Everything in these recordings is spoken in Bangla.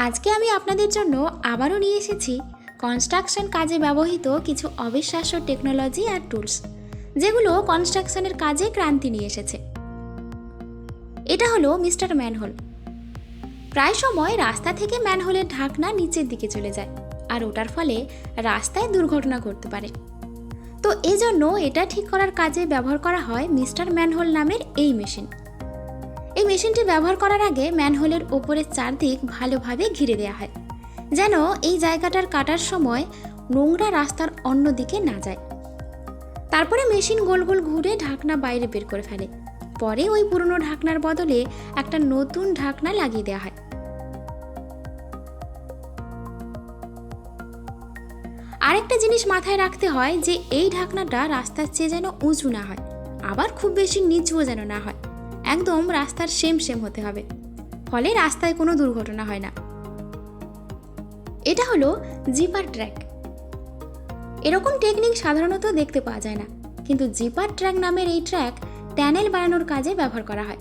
আজকে আমি আপনাদের জন্য আবারও নিয়ে এসেছি কনস্ট্রাকশন কাজে ব্যবহৃত কিছু অবিশ্বাস্য টেকনোলজি আর টুলস, যেগুলো কনস্ট্রাকশনের কাজে ক্রান্তি নিয়ে এসেছে। এটা হলো মিস্টার ম্যানহোল। প্রায় সময় রাস্তা থেকে ম্যানহোলের ঢাকনা নিচের দিকে চলে যায়, আর ওটার ফলে রাস্তায় দুর্ঘটনা ঘটতে পারে। তো এজন্য এটা ঠিক করার কাজে ব্যবহার করা হয় মিস্টার ম্যানহোল নামের এই মেশিন। এই মেশিনটি ব্যবহার করার আগে ম্যানহোলের ওপরের চারদিক ভালোভাবে ঘিরে দেওয়া হয়, যেন এই জায়গাটার কাটার সময় নোংরা রাস্তার অন্য দিকে না যায়। তারপরে মেশিন গোল গোল ঘুরে ঢাকনা বাইরে বের করে ফেলে। পরে ওই পুরনো ঢাকনার বদলে একটা নতুন ঢাকনা লাগিয়ে দেওয়া হয়। আরেকটা জিনিস মাথায় রাখতে হয় যে এই ঢাকনাটা রাস্তার চেয়ে যেন উঁচু না হয়, আবার খুব বেশি নিচুও যেন না হয়, একদম রাস্তার সেম হতে হবে, ফলে রাস্তায় কোনো দুর্ঘটনা হয় না। এটা হলো জিপার ট্র্যাক। এরকম টেকনিক সাধারণত দেখতে পাওয়া যায় না, কিন্তু জিপার ট্র্যাক নামের এই ট্র্যাক ট্যানেল বানানোর কাজে ব্যবহার করা হয়।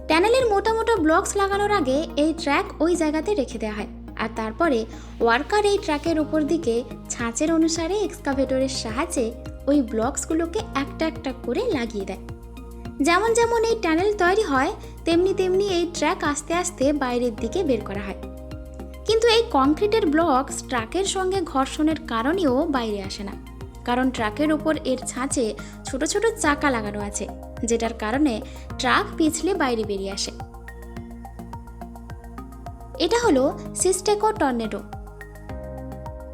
ট্যানেলের মোটা মোটা ব্লকস লাগানোর আগে এই ট্র্যাক ওই জায়গাতে রেখে দেওয়া হয়, আর তারপরে ওয়ার্কার এই ট্র্যাকের উপর দিকে ছাঁচের অনুসারে এক্সকাভেটরের সাহায্যে ওই ব্লকসগুলোকে একটা একটা করে লাগিয়ে দেয়। যেমন যেমন এই ট্যানেল তৈরি হয়, তেমনি তেমনি এই ট্র্যাক আস্তে আস্তে বাইরের দিকে বের করা হয়। কিন্তু এই কংক্রিটের ব্লকস ট্রাকের সঙ্গে ঘর্ষণের কারণেও বাইরে আসে না, কারণ ট্রাকের ওপর এর ছাঁচে ছোট ছোট চাকা লাগানো আছে, যেটার কারণে ট্রাক পিছলে বাইরে বেরিয়ে আসে। এটা হলো সিস্টেকো টর্নেডো।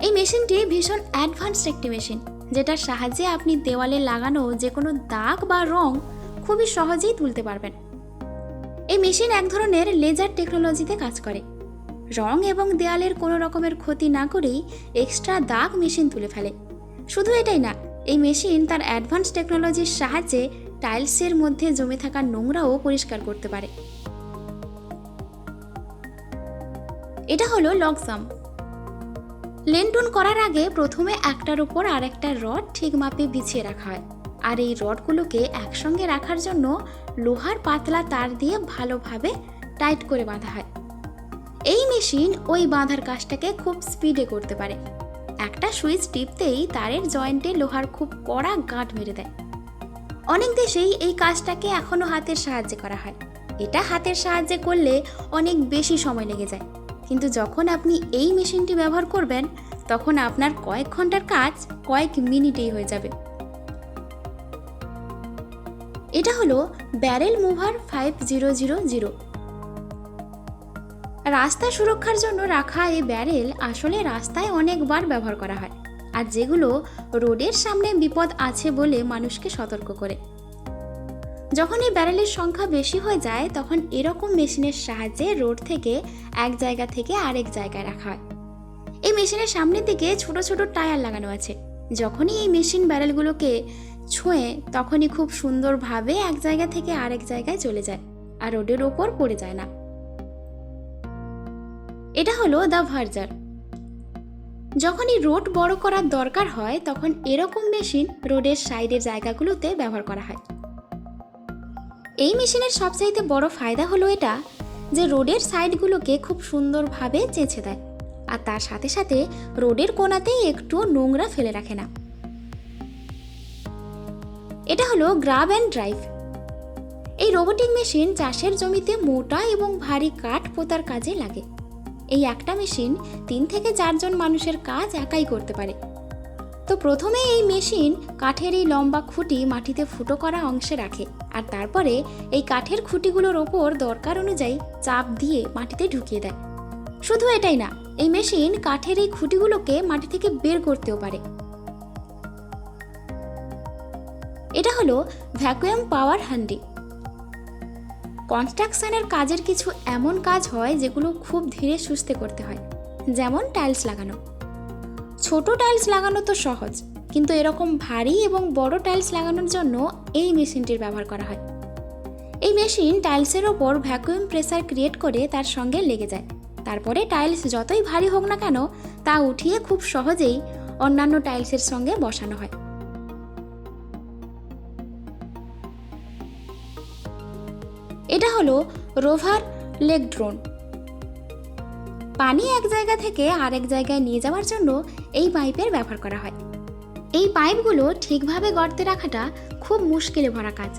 এই মেশিনটি ভীষণ অ্যাডভান্সড একটি মেশিন, যেটার সাহায্যে আপনি দেওয়ালে লাগানো যে কোনো দাগ বা রং খুবই সহজেই তুলতে পারবেন। এই মেশিন এক ধরনের লেজার টেকনোলজিতে কাজ করে। রং এবং দেয়ালের কোনো রকমের ক্ষতি না করেই এক্সট্রা দাগ মেশিন তুলে ফেলে। শুধু এটাই না, এই মেশিন তার অ্যাডভান্স টেকনোলজির সাহায্যে টাইলসের মধ্যে জমে থাকা নোংরাও পরিষ্কার করতে পারে। এটা হলো লকজাম। লেন্টুন করার আগে প্রথমে একটার উপর আরেকটা রড ঠিক মাপে বিছিয়ে রাখা হয়, আর এই রডগুলোকে একসঙ্গে রাখার জন্য লোহার পাতলা তার দিয়ে ভালোভাবে টাইট করে বাঁধা হয়। এই মেশিন ওই বাঁধার কাজটাকে খুব স্পিডে করতে পারে। একটা সুইচ টিপতেই তারের জয়েন্টে লোহার খুব কড়া গাঁট মেরে দেয়। অনেক দেশেই এই কাজটাকে এখনো হাতের সাহায্যে করা হয়। এটা হাতের সাহায্যে করলে অনেক বেশি সময় লেগে যায়, কিন্তু যখন আপনি এই মেশিনটি ব্যবহার করবেন, তখন আপনার কয়েক ঘন্টার কাজ কয়েক মিনিটেই হয়ে যাবে। এটা হলো ব্যারেল মুভার 5000। রাস্তা সুরক্ষার জন্য রাখা এই ব্যারেল আসলে রাস্তায় অনেকবার ব্যবহার করা হয়, আর যেগুলো রোডের সামনে বিপদ আছে বলে মানুষকে সতর্ক করে। যখন এই ব্যারেলের সংখ্যা বেশি হয়ে যায়, তখন এরকম মেশিনের সাহায্যে রোড থেকে এক জায়গা থেকে আরেক জায়গায় রাখা হয়। এই মেশিনের সামনের দিকে ছোট ছোট টায়ার লাগানো আছে। যখনই এই মেশিন ব্যারেলগুলোকে ছোঁয়ে, তখনই খুব সুন্দরভাবে এক জায়গা থেকে আরেক জায়গায় চলে যায়, আর রোডের ওপর পড়ে যায় না। এটা হলো দ্য ভার্জার। যখনই রোড বড় করার দরকার হয়, তখন এরকম মেশিন রোডের সাইডের জায়গাগুলোতে ব্যবহার করা হয়। এই মেশিনের সবচাইতে বড় ফায়দা হলো এটা যে রোডের সাইডগুলোকে খুব সুন্দরভাবে চেঁচে দেয়, আর তার সাথে সাথে রোডের কোণাতেই একটু নোংরা ফেলে রাখে না। এটা হলো গ্রাব অ্যান্ড ড্রাইভ। এই রোবোটিক মেশিন চাষের জমিতে মোটা এবং ভারী কাঠ পোঁতার কাজে লাগে। এই একটা মেশিন 3 থেকে 4 জন মানুষের কাজ একাই করতে পারে। তো প্রথমে এই মেশিন কাঠের এই লম্বা খুঁটি মাটিতে ফুটো করা অংশে রাখে, আর তারপরে এই কাঠের খুঁটিগুলোর ওপর দরকার অনুযায়ী চাপ দিয়ে মাটিতে ঢুকিয়ে দেয়। শুধু এটাই না, এই মেশিন কাঠের এই খুঁটিগুলোকে মাটি থেকে বের করতেও পারে। এটা হলো ভ্যাকুয়াম পাওয়ার হ্যান্ডি। কনস্ট্রাকশনের কাজের কিছু এমন কাজ হয় যেগুলো খুব ধীরে সুস্থে করতে হয়, যেমন টাইলস লাগানো। ছোট টাইলস লাগানো তো সহজ, কিন্তু এরকম ভারী এবং বড় টাইলস লাগানোর জন্য এই মেশিনটির ব্যবহার করা হয়। এই মেশিন টাইলসের ওপর ভ্যাকুয়াম প্রেসার ক্রিয়েট করে তার সঙ্গে লেগে যায়। তারপরে টাইলস যতই ভারী হোক না কেন, তা উঠিয়ে খুব সহজেই অন্যান্য টাইলসের সঙ্গে বসানো হয়। এটা হলো রোভার লেগ ড্রোন। পানি এক জায়গা থেকে আরেক জায়গায় নিয়ে যাওয়ার জন্য এই পাইপের ব্যবহার করা হয়। এই পাইপগুলো ঠিকভাবে গর্তে রাখাটা খুব মুশকিলে ভরা কাজ।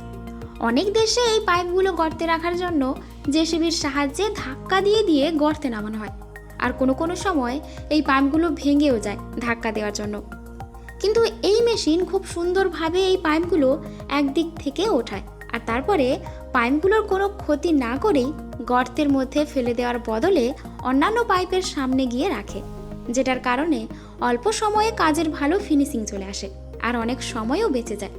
অনেক দেশে এই পাইপগুলো গর্তে রাখার জন্য জেসিবির সাহায্যে ধাক্কা দিয়ে দিয়ে গর্তে নামানো হয়, আর কোনো কোনো সময় এই পাইপগুলো ভেঙেও যায় ধাক্কা দেওয়ার জন্য। কিন্তু এই মেশিন খুব সুন্দরভাবে এই পাইপগুলো একদিক থেকে ওঠায়, আর তারপরে পাইপগুলোর কোনো ক্ষতি না করেই গর্তের মধ্যে ফেলে দেওয়ার বদলে অন্যান্য পাইপের সামনে গিয়ে রাখে, যেটার কারণে অল্প সময়ে কাজের ভালো ফিনিশিং চলে আসে আর অনেক সময়ও বেঁচে যায়।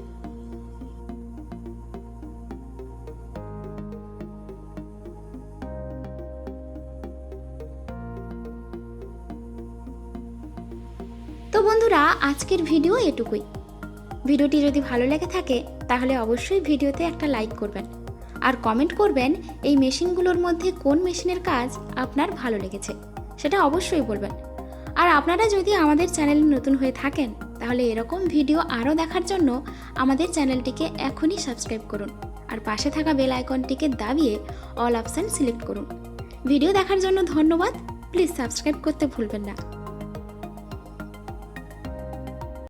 তো বন্ধুরা, আজকের ভিডিও এটুকুই। ভিডিওটি যদি ভালো লেগে থাকে তাহলে অবশ্যই ভিডিওতে একটা লাইক করবেন আর কমেন্ট করবেন এই মেশিনগুলোর মধ্যে কোন মেশিনের কাজ আপনার ভালো লেগেছে সেটা অবশ্যই বলবেন। আর আপনারা যদি আমাদের চ্যানেলে নতুন হয়ে থাকেন তাহলে এরকম ভিডিও আরও দেখার জন্য আমাদের চ্যানেলটিকে এখনই সাবস্ক্রাইব করুন আর পাশে থাকা বেল আইকনটিকে দাবিয়ে অল অপশান সিলেক্ট করুন। ভিডিও দেখার জন্য ধন্যবাদ। প্লিজ সাবস্ক্রাইব করতে ভুলবেন না।